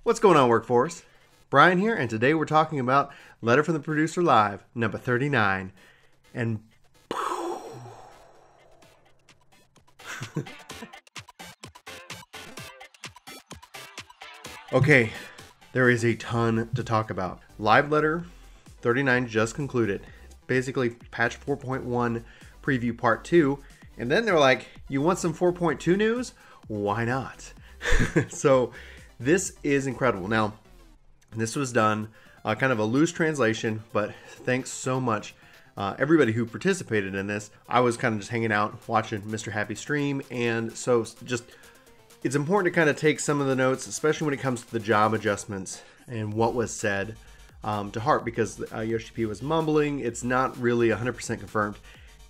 What's going on, Workforce? Brian here, and today we're talking about Letter from the Producer Live, number 39. And okay, there is a ton to talk about. Live Letter 39 just concluded. Basically, patch 4.1 preview part 2. And then they're like, you want some 4.2 news? Why not? So this is incredible. Now, this was done kind of a loose translation, but thanks so much everybody who participated in this. I was kind of just hanging out watching Mr. Happy stream, and so just it's important to kind of take some of the notes, especially when it comes to the job adjustments and what was said to heart, because Yoshi P was mumbling. It's not really 100% confirmed.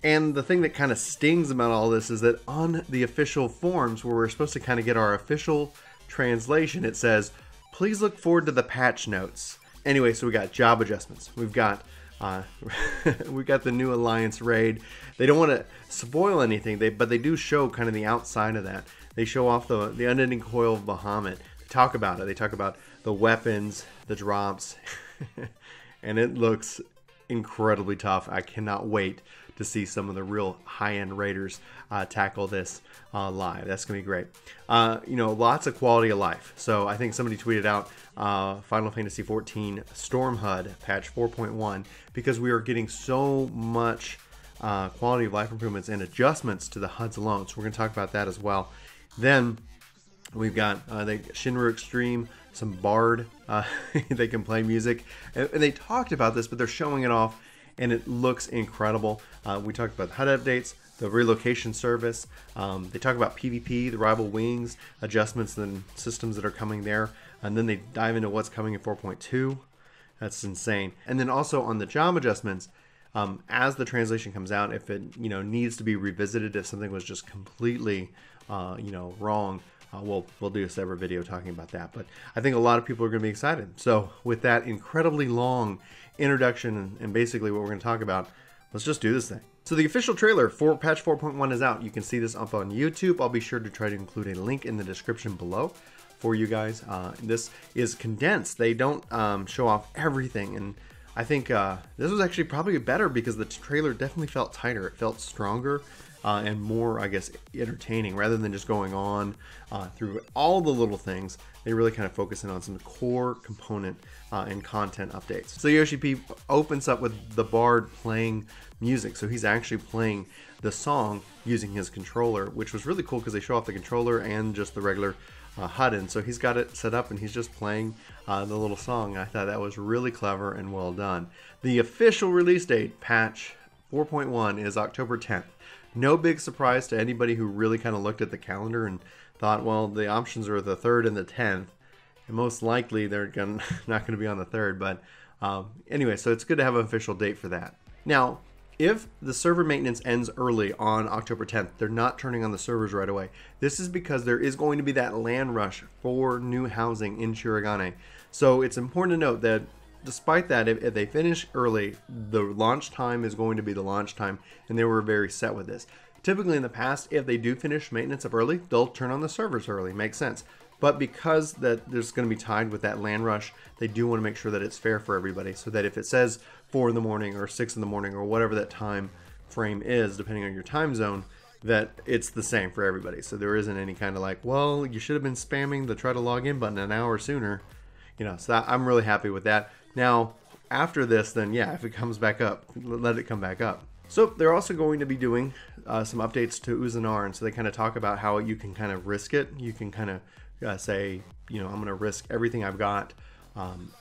And the thing that kind of stings about all this is that on the official forms, where we're supposed to kind of get our official translation, it says, please look forward to the patch notes. Anyway, so we got job adjustments. We've got we got the new Alliance raid. They don't want to spoil anything, but they do show kind of the outside of that. They show off the unending coil of Bahamut. They talk about it. They talk about the weapons, the drops, and it looks incredibly tough. I cannot wait to see some of the real high-end raiders tackle this live. That's gonna be great. Lots of quality of life. So I think somebody tweeted out Final Fantasy XIV Storm HUD patch 4.1 because we are getting so much quality of life improvements and adjustments to the HUDs alone. So we're gonna talk about that as well. Then we've got the Shinra Extreme, some Bard. They can play music, and they talked about this, but they're showing it off, and it looks incredible. We talked about the HUD updates, the relocation service. They talk about PvP, the rival wings, adjustments and systems that are coming there, and then they dive into what's coming in 4.2. That's insane. And then also on the job adjustments, as the translation comes out, if it needs to be revisited, if something was just completely wrong, we'll do a separate video talking about that. But I think a lot of people are going to be excited. So with that incredibly long introduction and basically what we're going to talk about, let's just do this thing. So the official trailer for patch 4.1 is out. You can see this up on YouTube. I'll be sure to try to include a link in the description below for you guys. This is condensed. They don't show off everything, and I think this was actually probably better because the trailer definitely felt tighter. It felt stronger and more, I guess, entertaining rather than just going on through all the little things. They really kind of focus in on some core component and content updates. So Yoshi P opens up with the Bard playing music. So he's actually playing the song using his controller, which was really cool because they show off the controller and just the regular HUD. And so he's got it set up and he's just playing the little song. I thought that was really clever and well done. The official release date, patch 4.1, is October 10th. No big surprise to anybody who really kind of looked at the calendar and thought, well, the options are the 3rd and the 10th. And most likely they're not going to be on the 3rd. But anyway, so it's good to have an official date for that. Now, if the server maintenance ends early on October 10th, they're not turning on the servers right away. This is because there is going to be that land rush for new housing in Shirogane. So it's important to note that despite that, if they finish early, the launch time is going to be the launch time, and they were very set with this. Typically in the past, if they do finish maintenance up early, they'll turn on the servers early. Makes sense. But because that there's going to be tied with that land rush, they do want to make sure that it's fair for everybody, so that if it says 4 in the morning or 6 in the morning or whatever that time frame is, depending on your time zone, that it's the same for everybody. So there isn't any kind of like, well, you should have been spamming the try to log in button an hour sooner. So I'm really happy with that. Now, after this, then yeah, if it comes back up, let it come back up. So they're also going to be doing some updates to Uzanar, and so they kind of talk about how you can kind of risk it. You can kind of say, I'm going to risk everything I've got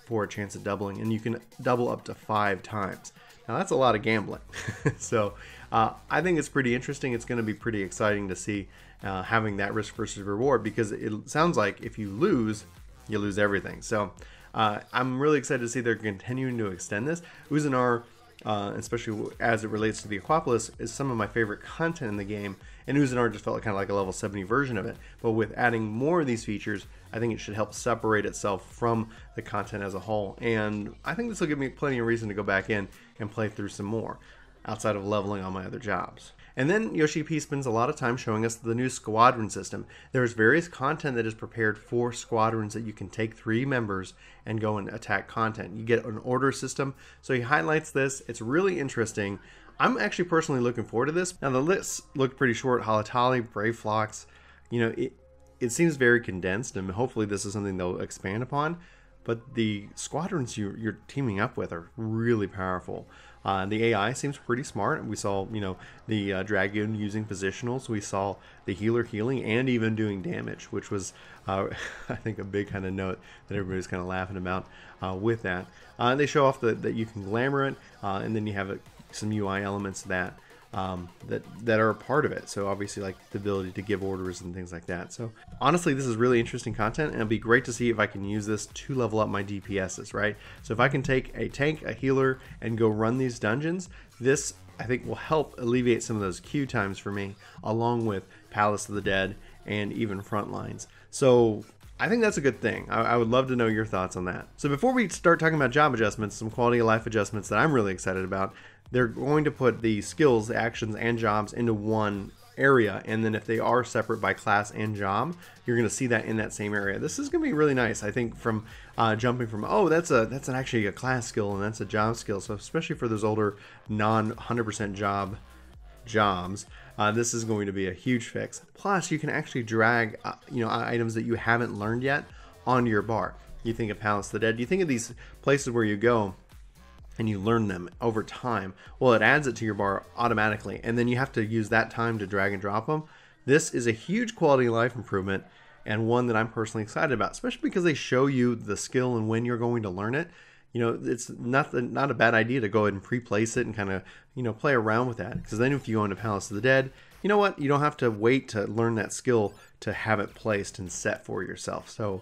for a chance of doubling, and you can double up to 5 times. Now that's a lot of gambling. So I think it's pretty interesting. It's going to be pretty exciting to see having that risk versus reward, because it sounds like if you lose, you lose everything. So I'm really excited to see they're continuing to extend this. Uzanar, especially as it relates to the Aquapolis, is some of my favorite content in the game, and Uzanar just felt kind of like a level 70 version of it. But with adding more of these features, I think it should help separate itself from the content as a whole, and I think this will give me plenty of reason to go back in and play through some more. outside of leveling on my other jobs. And then Yoshi P spends a lot of time showing us the new Squadron System. There's various content that is prepared for squadrons that you can take 3 members and go and attack content. You get an order system, so he highlights this. It's really interesting. I'm actually personally looking forward to this. Now the lists look pretty short. Halatali, Brave Flocks, you know, it seems very condensed, and hopefully this is something they'll expand upon. But the squadrons you're teaming up with are really powerful. The AI seems pretty smart. We saw, you know, the Dragoon using positionals. We saw the healer healing and even doing damage, which was, I think, a big kind of note that everybody's kind of laughing about with that. They show off that you can glamour it, and then you have some UI elements that are a part of it. So obviously, like the ability to give orders and things like that. So honestly, this is really interesting content, and it'll be great to see if I can use this to level up my DPSs, right? So if I can take a tank, a healer, and go run these dungeons, this I think will help alleviate some of those queue times for me, along with Palace of the Dead and even Frontlines. So I think that's a good thing. I would love to know your thoughts on that. So before we start talking about job adjustments, some quality of life adjustments that I'm really excited about. They're going to put the skills, the actions, and jobs into one area, and then if they are separate by class and job, you're going to see that in that same area. This is going to be really nice, I think, from jumping from, oh, that's actually a class skill and that's a job skill. So especially for those older non 100% jobs, this is going to be a huge fix. Plus, you can actually drag items that you haven't learned yet onto your bar. You think of Palace of the Dead. You think of these places where you go and you learn them over time. Well, it adds it to your bar automatically, and then you have to use that time to drag and drop them. This is a huge quality of life improvement, and one that I'm personally excited about, especially because they show you the skill and when you're going to learn it. You know, it's not a bad idea to go ahead and pre-place it and kind of, you know, play around with that. Because then if you go into Palace of the Dead, you know what? You don't have to wait to learn that skill to have it placed and set for yourself. So,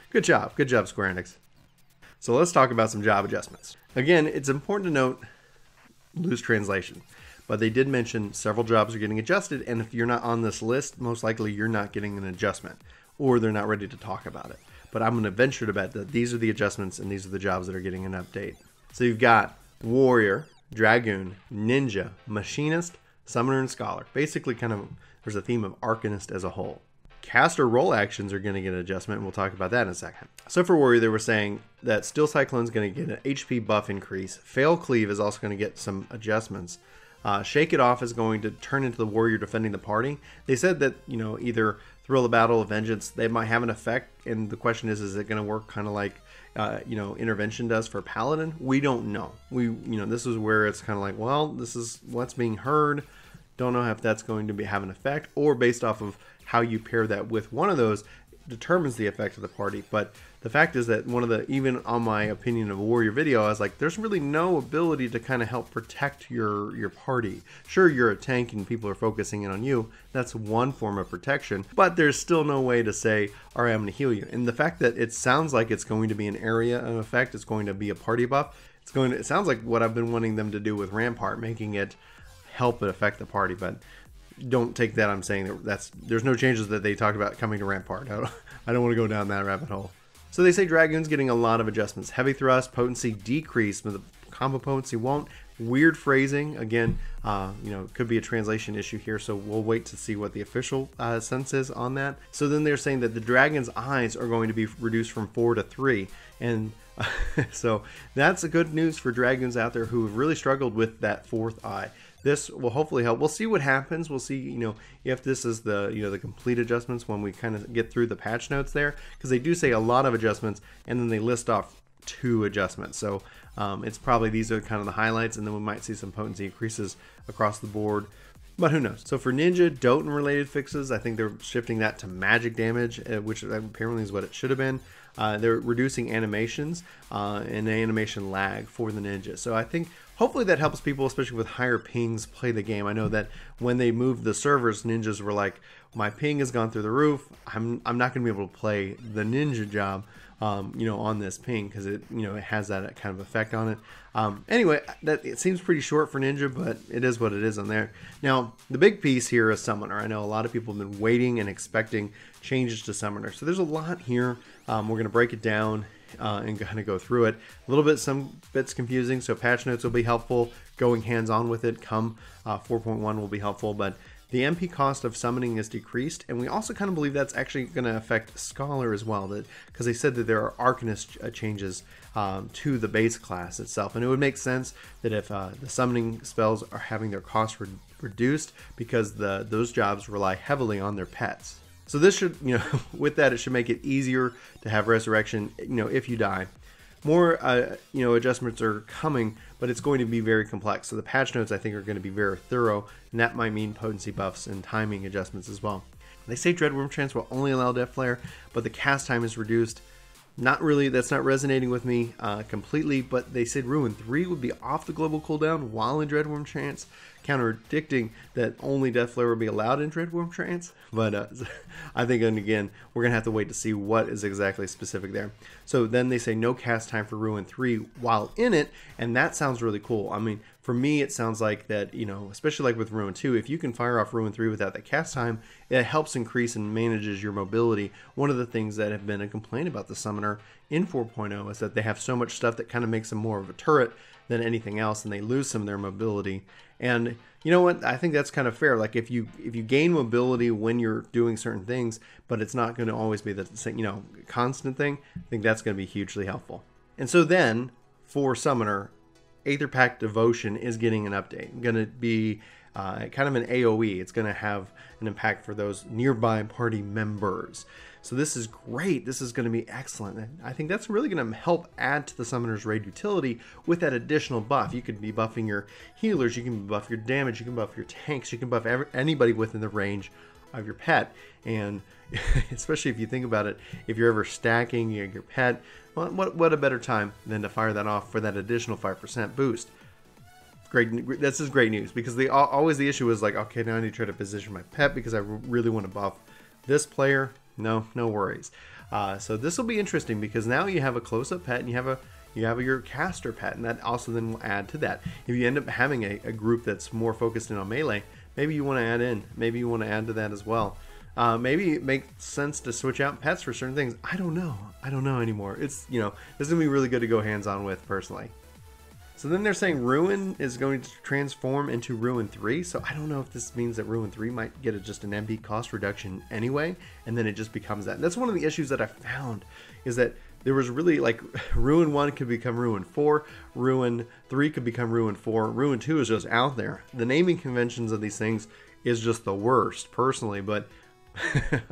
good job, Square Enix. So let's talk about some job adjustments. Again, it's important to note loose translation, but they did mention several jobs are getting adjusted, and if you're not on this list, most likely you're not getting an adjustment, or they're not ready to talk about it. But I'm going to venture to bet that these are the adjustments and these are the jobs that are getting an update. So you've got Warrior, Dragoon, Ninja, Machinist, Summoner, and Scholar. Basically, kind of, there's a theme of Arcanist as a whole. Caster role actions are going to get an adjustment, and we'll talk about that in a second. So for Warrior, they were saying that Steel Cyclone is going to get an HP buff increase. Fail Cleave is also going to get some adjustments. Shake It Off is going to turn into the Warrior defending the party. They said that, you know, either Thrill of Battle or Vengeance, they might have an effect, and the question is it going to work kind of like, Intervention does for Paladin? We don't know. This is where it's kind of like, well, this is what's being heard. Don't know if that's going to have an effect, or based off of how you pair that with one of those determines the effect of the party. But the fact is that even on my opinion of a Warrior video, I was like, there's really no ability to kind of help protect your party. Sure, you're a tank and people are focusing in on you. That's one form of protection, but there's still no way to say, all right, I'm going to heal you. And the fact that it sounds like it's going to be an area of effect, it's going to be a party buff. It sounds like what I've been wanting them to do with Rampart, making it help it affect the party, but don't take that I'm saying there's no changes that they talked about coming to Rampart. I don't want to go down that rabbit hole. So they say Dragoon's getting a lot of adjustments. Heavy thrust, potency decreased, but the combo potency won't. Weird phrasing, again, could be a translation issue here, so we'll wait to see what the official sense is on that. So then they're saying that the dragon's eyes are going to be reduced from 4 to 3, and so that's a good news for Dragoons out there who have really struggled with that 4th eye. This will hopefully help. We'll see what happens. We'll see, if this is the complete adjustments when we kind of get through the patch notes there, because they do say a lot of adjustments, and then they list off 2 adjustments. So it's probably these are kind of the highlights, and then we might see some potency increases across the board. But who knows? So for Ninja, Doten related fixes, I think they're shifting that to magic damage, which apparently is what it should have been. They're reducing animations and animation lag for the Ninja. So I think hopefully that helps people, especially with higher pings, play the game. I know that when they moved the servers, Ninjas were like, my ping has gone through the roof. I'm not going to be able to play the Ninja job, on this ping, because it has that kind of effect on it. Anyway, it seems pretty short for Ninja, but it is what it is on there. Now, the big piece here is Summoner. I know a lot of people have been waiting and expecting changes to Summoner. So there's a lot here. We're going to break it down and kind of go through it. A little bit, some bits confusing, so patch notes will be helpful. Going hands-on with it come 4.1 will be helpful, but the MP cost of summoning is decreased, and we also kind of believe that's actually going to affect Scholar as well, because they said that there are Arcanist changes to the base class itself, and it would make sense that if the summoning spells are having their cost reduced, because those jobs rely heavily on their pets. So this should, with that, it should make it easier to have resurrection, if you die. More, adjustments are coming, but it's going to be very complex. So the patch notes, I think, are going to be very thorough, and that might mean potency buffs and timing adjustments as well. They say Dreadworm Trance will only allow Death Flare, but the cast time is reduced. Not really, that's not resonating with me completely, but they said Ruin 3 would be off the global cooldown while in Dreadworm Trance, contradicting that only Death Flare would be allowed in Dreadworm Trance. But I think, and again, we're going to have to wait to see what is exactly specific there. So then they say no cast time for Ruin 3 while in it, and that sounds really cool. I mean, for me, it sounds like that, especially like with Ruin 2, if you can fire off Ruin 3 without that cast time, it helps increase and manages your mobility. One of the things that have been a complaint about the Summoner in 4.0 is that they have so much stuff that kind of makes them more of a turret than anything else, and they lose some of their mobility. And you know what? I think that's kind of fair. Like if you gain mobility when you're doing certain things, but it's not going to always be the same, constant thing, I think that's going to be hugely helpful. And so then for Summoner, Aether Pact Devotion is getting an update. Going to be kind of an AoE. It's going to have an impact for those nearby party members. So this is great. This is going to be excellent. And I think that's really going to help add to the Summoner's raid utility with that additional buff. You could be buffing your healers, you can buff your damage, you can buff your tanks, you can buff anybody within the range of your pet. And especially if you think about it, if you're ever stacking your pet, well, what a better time than to fire that off for that additional 5% boost. Great, this is great news, because always the issue is like, okay, now I need to try to position my pet because I really want to buff this player. No worries. So this will be interesting, because now you have a close-up pet and you have your caster pet, and that also then will add to that. If you end up having a group that's more focused in on melee, maybe you want to add to that as well. Maybe it makes sense to switch out pets for certain things. I don't know anymore. It's, this is gonna be really good to go hands-on with personally. So then they're saying Ruin is going to transform into Ruin 3. So I don't know if this means that Ruin 3 might get just an MP cost reduction anyway, and then it just becomes that. And that's one of the issues that I found, is that there was really like Ruin 1 could become Ruin 4, Ruin 3 could become Ruin 4, Ruin 2 is just out there. The naming conventions of these things is just the worst personally, but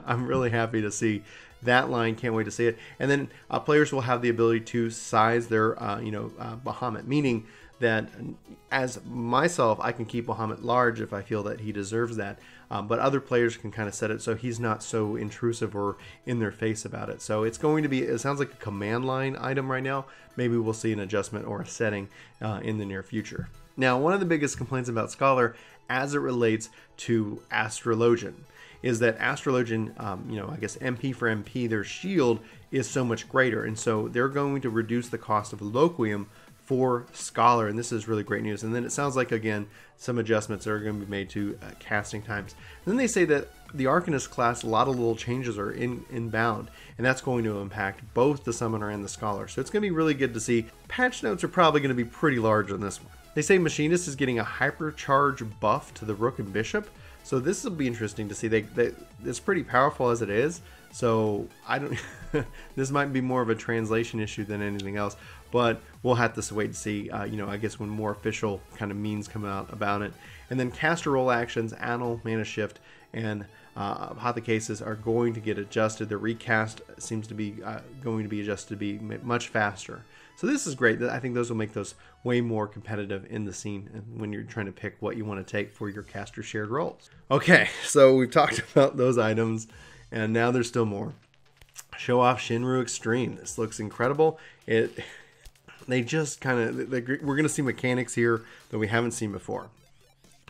I'm really happy to see that line. Can't wait to see it. And then players will have the ability to size their Bahamut, meaning that as myself, I can keep Bahamut large if I feel that he deserves that, but other players can kind of set it so he's not so intrusive or in their face about it. So it's going to be, it sounds like a command line item right now. Maybe we'll see an adjustment or a setting in the near future. Now, one of the biggest complaints about Scholar as it relates to Astrologian is that Astrologian, I guess MP for MP, their shield is so much greater. And so they're going to reduce the cost of Loquium for Scholar. And this is really great news. And then it sounds like, again, some adjustments are going to be made to casting times. And then they say that the Arcanist class, a lot of little changes are inbound. And that's going to impact both the Summoner and the Scholar. So it's going to be really good to see. Patch notes are probably going to be pretty large on this one. They say Machinist is getting a hypercharge buff to the Rook and Bishop. So this will be interesting to see. It's pretty powerful as it is. So I don't. This might be more of a translation issue than anything else. But we'll have to wait and see. I guess when more official kind of means come out about it. And then caster roll actions, Annal, Mana Shift, and Apothecases are going to get adjusted. The recast seems to be going to be adjusted to be much faster. So this is great. I think those will make those way more competitive in the scene when you're trying to pick what you want to take for your caster shared roles. Okay, so we've talked about those items, and now there's still more. Show off Shinra Extreme. This looks incredible. They just kind of, we're going to see mechanics here that we haven't seen before.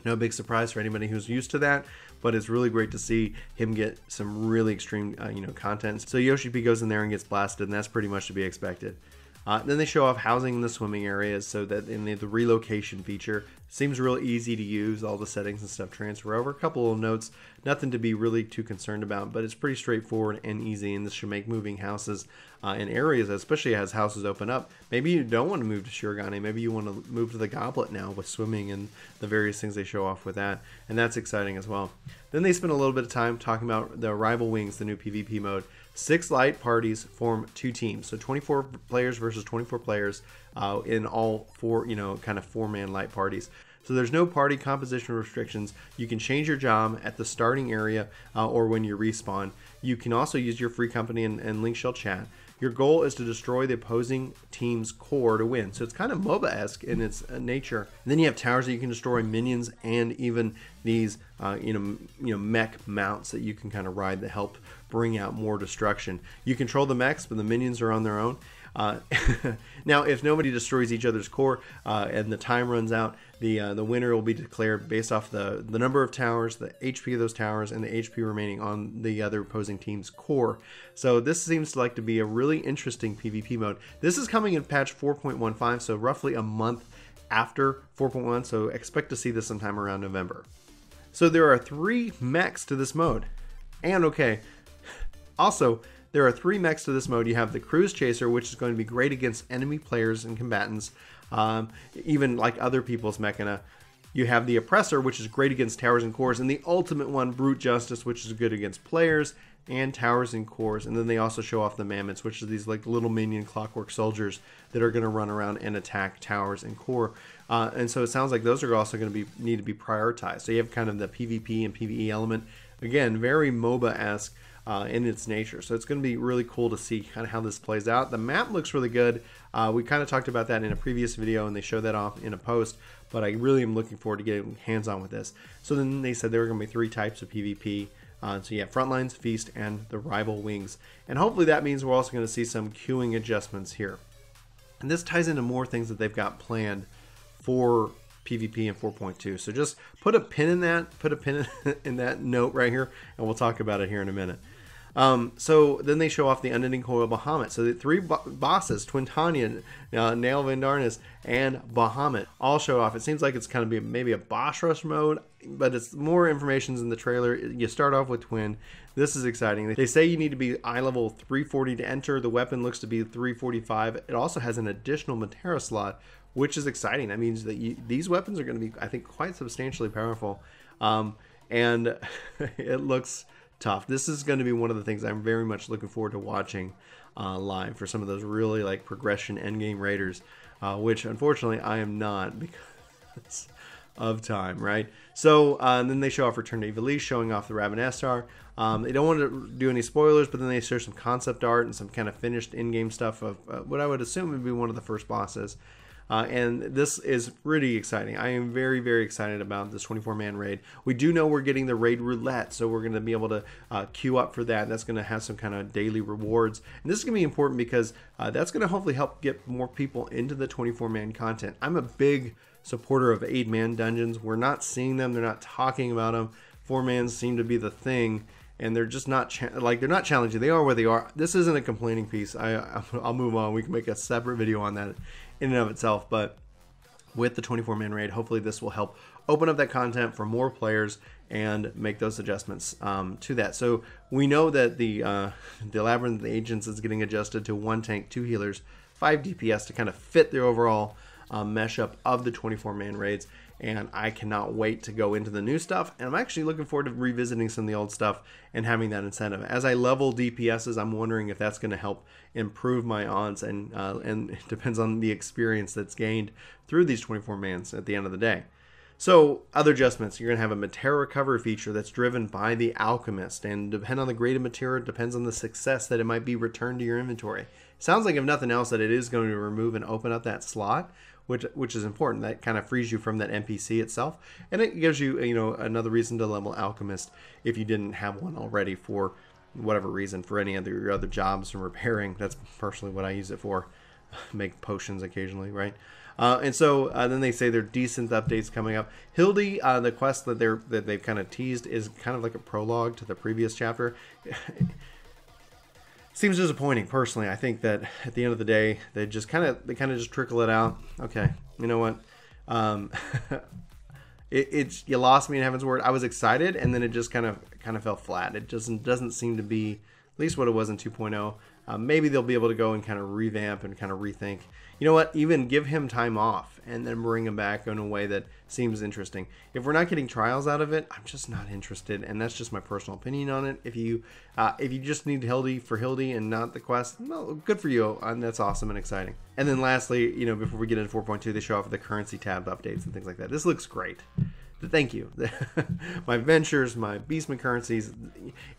No big surprise for anybody who's used to that, but it's really great to see him get some really extreme, content. So Yoshi P goes in there and gets blasted, and that's pretty much to be expected. Then they show off housing in the swimming areas, so that in the relocation feature seems real easy to use. All the settings and stuff transfer over. A couple of notes, nothing to be really too concerned about, but it's pretty straightforward and easy, and this should make moving houses in areas, especially as houses open up. Maybe you don't want to move to Shirogane, maybe you want to move to the Goblet now with swimming and the various things they show off with that, and that's exciting as well. Then they spend a little bit of time talking about the Rival Wings, the new PvP mode. 6 light parties form 2 teams, so 24 players versus 24 players in all 4, kind of 4-man light parties. So there's no party composition restrictions. You can change your job at the starting area or when you respawn. You can also use your free company and link shell chat. Your goal is to destroy the opposing team's core to win. So it's kind of MOBA-esque in its nature. And then you have towers that you can destroy, minions, and even these mech mounts that you can kind of ride that help bring out more destruction. You control the mechs, but the minions are on their own. Now, if nobody destroys each other's core and the time runs out, the winner will be declared based off the number of towers, the HP of those towers, and the HP remaining on the other opposing team's core. So this seems like to be a really interesting PvP mode. This is coming in patch 4.15, so roughly a month after 4.1, so expect to see this sometime around November. So there are 3 mechs to this mode. And also, there are 3 mechs to this mode. You have the Cruise Chaser, which is going to be great against enemy players and combatants, even like other people's mechana. You have the Oppressor, which is great against towers and cores, and the ultimate one, Brute Justice, which is good against players and towers and cores. And then they also show off the Mammoths, which are these like little minion clockwork soldiers that are going to run around and attack towers and core. And so it sounds like those are also going to need to be prioritized. So you have kind of the PvP and PvE element. Again, very MOBA-esque in its nature. So it's going to be really cool to see kind of how this plays out. The map looks really good. We kind of talked about that in a previous video, and they showed that off in a post, but I really am looking forward to getting hands-on with this. So then they said there were going to be 3 types of PvP. So you have Frontlines, Feast, and the Rival Wings. And hopefully that means we're also going to see some queuing adjustments here. And this ties into more things that they've got planned for PvP in 4.2. So just put a pin in that, in that note right here, and we'll talk about it here in a minute. So then they show off the Unending Coil Bahamut. So the 3 bosses, Twintanya, Nail Vandarnis, and Bahamut, all show off. It seems like it's kind of maybe a boss rush mode, but it's more information in the trailer. You start off with Twin. This is exciting. They say you need to be eye level 340 to enter. The weapon looks to be 345. It also has an additional Matera slot, which is exciting. That means that these weapons are going to be, I think, quite substantially powerful. And it looks tough. This is going to be one of the things I'm very much looking forward to watching live for some of those really like progression endgame raiders, which unfortunately I am not because of time, right? So then they show off Return to Ivalice, showing off the Ravenastar. They don't want to do any spoilers, but then they show some concept art and some kind of finished in-game stuff of what I would assume would be one of the first bosses. And this is pretty exciting. I am very, very excited about this 24-man raid. We do know we're getting the raid roulette, so we're going to be able to queue up for that. That's going to have some kind of daily rewards. And this is going to be important because that's going to hopefully help get more people into the 24-man content. I'm a big supporter of 8-man dungeons. We're not seeing them. They're not talking about them. 4-mans seem to be the thing. And they're just not they're not challenging. They are where they are. This isn't a complaining piece. I'll move on. We can make a separate video on that in and of itself. But with the 24-man raid, hopefully this will help open up that content for more players and make those adjustments to that. So we know that the Labyrinth of the Agents is getting adjusted to 1 tank, 2 healers, 5 DPS to kind of fit the overall mesh up of the 24-man raids. And I cannot wait to go into the new stuff. And I'm actually looking forward to revisiting some of the old stuff and having that incentive. As I level DPSs, I'm wondering if that's going to help improve my odds. And it depends on the experience that's gained through these 24-mans at the end of the day. So other adjustments, you're going to have a Matera recovery feature that's driven by the Alchemist. And depending on the grade of Matera, it depends on the success that it might be returned to your inventory. Sounds like if nothing else that it is going to remove and open up that slot, which is important. That kind of frees you from that NPC itself, and it gives you another reason to level Alchemist if you didn't have one already for whatever reason, for any of your other jobs from repairing. That's personally what I use it for. Make potions occasionally, right? And so then they say there are decent updates coming up. Hildy, the quest that they've kind of teased is kind of like a prologue to the previous chapter. Seems disappointing personally. I think that at the end of the day, they kind of just trickle it out. Okay, you know what? It's you lost me in Heaven's Word. I was excited, and then it just kind of fell flat. It doesn't seem to be at least what it was in 2.0. Maybe they'll be able to go and kind of revamp and kind of rethink. You know what? Even give him time off and then bring him back in a way that seems interesting. If we're not getting trials out of it, I'm just not interested, and that's just my personal opinion on it. If you just need Hildy for Hildy and not the quest, well, good for you, and that's awesome and exciting. And then lastly, you know, before we get into 4.2, they show off the currency tab updates and things like that. This looks great. Thank you. My ventures, my Beastman currencies,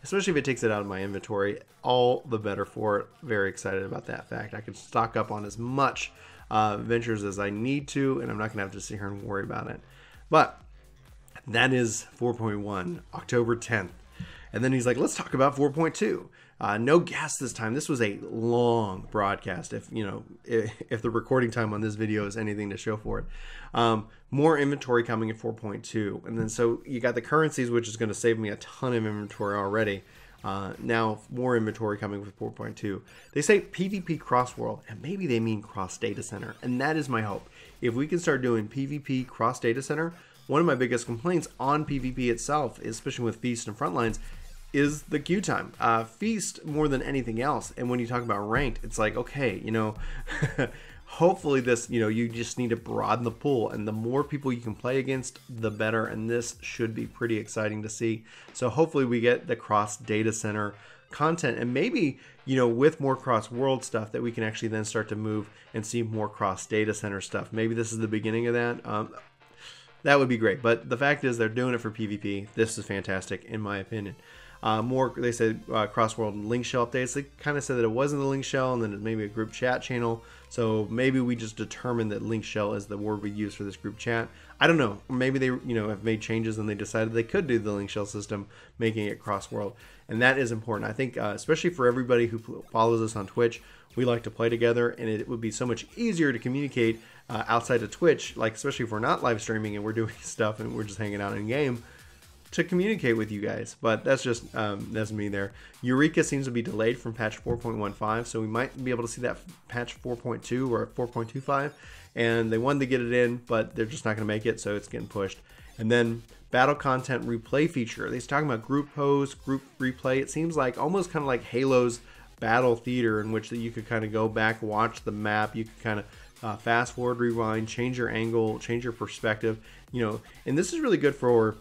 especially if it takes it out of my inventory, all the better for it. Very excited about that fact. I can stock up on as much ventures as I need to, and I'm not going to have to sit here and worry about it. But that is 4.1, October 10th. And then he's like, let's talk about 4.2. No guests this time. This was a long broadcast. If the recording time on this video is anything to show for it. More inventory coming in 4.2, and then so you got the currencies, which is going to save me a ton of inventory already. Now more inventory coming with 4.2. They say PvP cross world, and maybe they mean cross data center, and that is my hope. If we can start doing PvP cross data center, one of my biggest complaints on PvP itself, especially with Feast and Frontlines, is the queue time. Feast more than anything else. And when you talk about ranked, it's like, okay, you know, hopefully this, you know, you just need to broaden the pool, and the more people you can play against, the better. And this should be pretty exciting to see. So hopefully we get the cross data center content, and maybe, you know, with more cross world stuff, that we can actually then start to move and see more cross data center stuff. Maybe this is the beginning of that. That would be great. But the fact is, they're doing it for PvP. This is fantastic, in my opinion. They said cross-world link shell updates. They kind of said that it wasn't the link shell, and then it's maybe a group chat channel. So maybe we just determined that link shell is the word we use for this group chat. I don't know. Maybe they, you know, have made changes and they decided they could do the link shell system, making it cross-world. And that is important. I think, especially for everybody who follows us on Twitch, we like to play together, and it would be so much easier to communicate outside of Twitch, like especially if we're not live streaming and we're doing stuff and we're just hanging out in game, to communicate with you guys. But that's just that's me there. Eureka seems to be delayed from patch 4.15, so we might be able to see that patch 4.2 or 4.25, and they wanted to get it in, but they're just not going to make it, so it's getting pushed. And then battle content replay feature. They're talking about group pose, group replay. It seems like almost kind of like Halo's battle theater, in which that you could kind of go back, watch the map, you could kind of fast forward, rewind, change your angle, change your perspective, you know. And this is really good for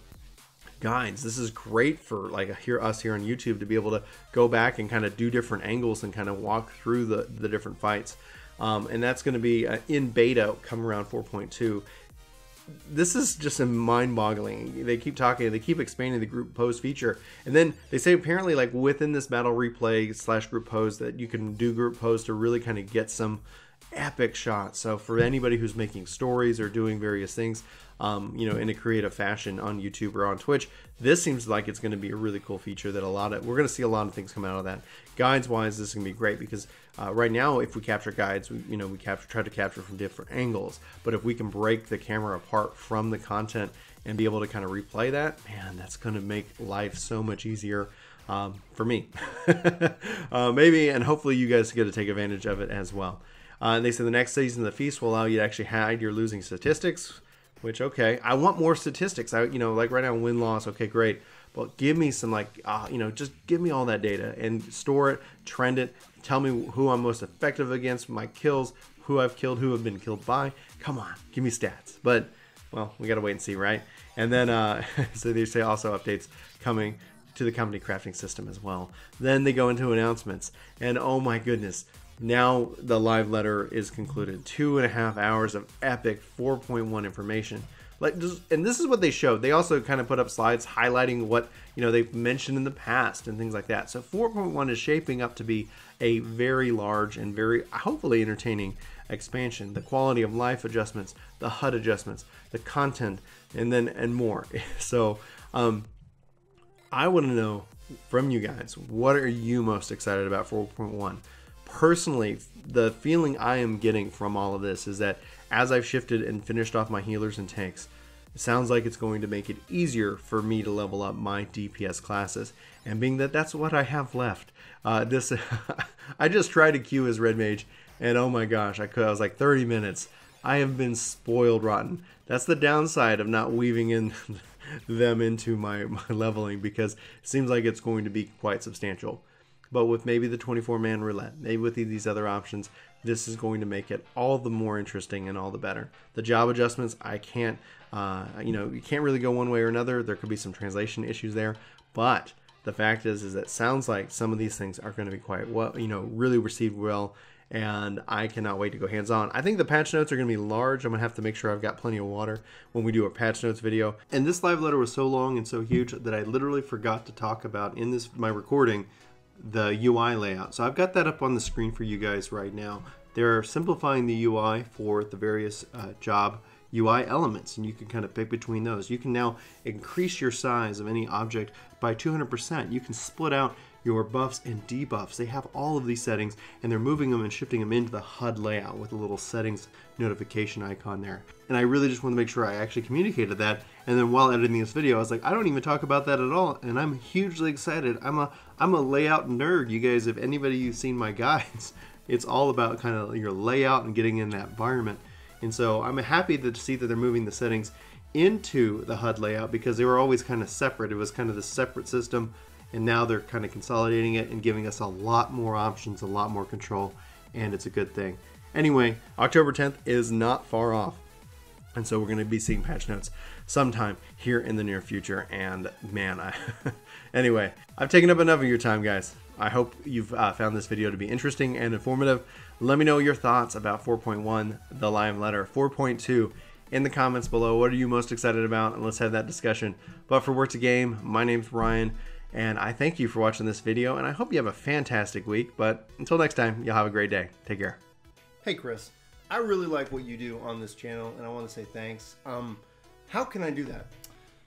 guides. This is great for like us here on YouTube to be able to go back and kind of do different angles and kind of walk through the different fights. And that's going to be in beta come around 4.2. This is just a mind-boggling. They keep talking, they keep expanding the group pose feature, and then they say apparently like within this battle replay / group pose that you can do group pose to really kind of get some epic shots. So for anybody who's making stories or doing various things, you know, in a creative fashion on YouTube or on Twitch, this seems like it's going to be a really cool feature that we're going to see a lot of things come out of that. Guides wise, this is going to be great because right now, if we capture guides, we try to capture from different angles. But if we can break the camera apart from the content and be able to kind of replay that, man, that's going to make life so much easier for me. Maybe, and hopefully you guys get to take advantage of it as well. And they say the next season of the Feast will allow you to actually hide your losing statistics, which, okay, I want more statistics. You know, like right now, win-loss, okay, great. But give me some, like, you know, just give me all that data and store it, trend it, tell me who I'm most effective against, my kills, who I've killed, who have been killed by. Come on, give me stats. But, well, we got to wait and see, right? And then, so they say also updates coming to the company crafting system as well. Then they go into announcements, and oh my goodness, now the live letter is concluded. 2.5 hours of epic 4.1 information. And this is what they showed. They also kind of put up slides highlighting what, you know, they've mentioned in the past and things like that. So 4.1 is shaping up to be a very large and very hopefully entertaining expansion. The quality of life adjustments, the HUD adjustments, the content, and more. So I want to know from you guys, what are you most excited about 4.1? Personally, the feeling I am getting from all of this is that as I've shifted and finished off my healers and tanks, It sounds like it's going to make it easier for me to level up my DPS classes. And being that that's what I have left, I just tried to queue as Red Mage, and oh my gosh, I was like 30 minutes. I have been spoiled rotten. That's the downside of not weaving in them into my leveling, because it seems like it's going to be quite substantial. But with maybe the 24-man roulette, maybe with these other options, this is going to make it all the more interesting and all the better. The job adjustments, I can't, you can't really go one way or another. There could be some translation issues there, but the fact is that it sounds like some of these things are going to be quite well, really received well, and I cannot wait to go hands-on. I think the patch notes are going to be large. I'm going to have to make sure I've got plenty of water when we do a patch notes video. And this live letter was so long and so huge that I literally forgot to talk about in my recording the UI layout. So I've got that up on the screen for you guys right now. They're simplifying the UI for the various job UI elements, and you can kind of pick between those. You can now increase your size of any object by 200%. You can split out your buffs and debuffs. They have all of these settings, and they're moving them and shifting them into the HUD layout with a little settings notification icon there. And I really just want to make sure I actually communicated that. And then while editing this video, I was like, I don't even talk about that at all, and I'm hugely excited. I'm a layout nerd. You guys, if anybody you've seen my guides, it's all about kind of your layout and getting in that environment. And so I'm happy to see that they're moving the settings into the HUD layout, because they were always kind of separate. It was kind of the separate system, and now they're kind of consolidating it and giving us a lot more options, a lot more control, and it's a good thing. Anyway, October 10th is not far off, and so we're going to be seeing patch notes sometime here in the near future. And man, anyway, I've taken up enough of your time, guys. I hope you've found this video to be interesting and informative. Let me know your thoughts about 4.1, the live letter, 4.2 in the comments below. What are you most excited about? And let's have that discussion. But for Work to Game, my name's Ryan, and I thank you for watching this video, and I hope you have a fantastic week. But until next time, you'll have a great day. Take care. Hey, Chris. I really like what you do on this channel, and I want to say thanks. How can I do that?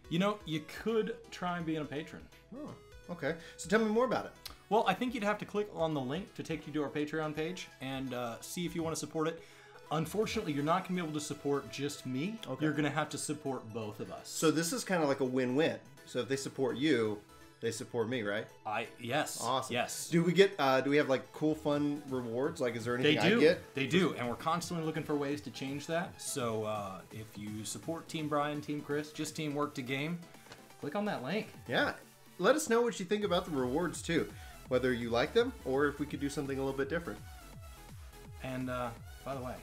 You know, you could try being a patron. Oh, okay. So tell me more about it. Well, I think you'd have to click on the link to take you to our Patreon page and see if you want to support it. Unfortunately, you're not going to be able to support just me. Okay. You're going to have to support both of us. So this is kind of like a win-win. So if they support you, they support me, right? Yes. Awesome. Yes. Do we have like cool, fun rewards? Like, is there anything I get? They do, and we're constantly looking for ways to change that. So if you support Team Brian, Team Chris, just Team Work to Game, click on that link. Yeah. Let us know what you think about the rewards too, whether you like them or if we could do something a little bit different. And by the way,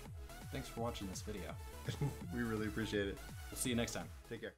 thanks for watching this video. We really appreciate it. We'll see you next time. Take care.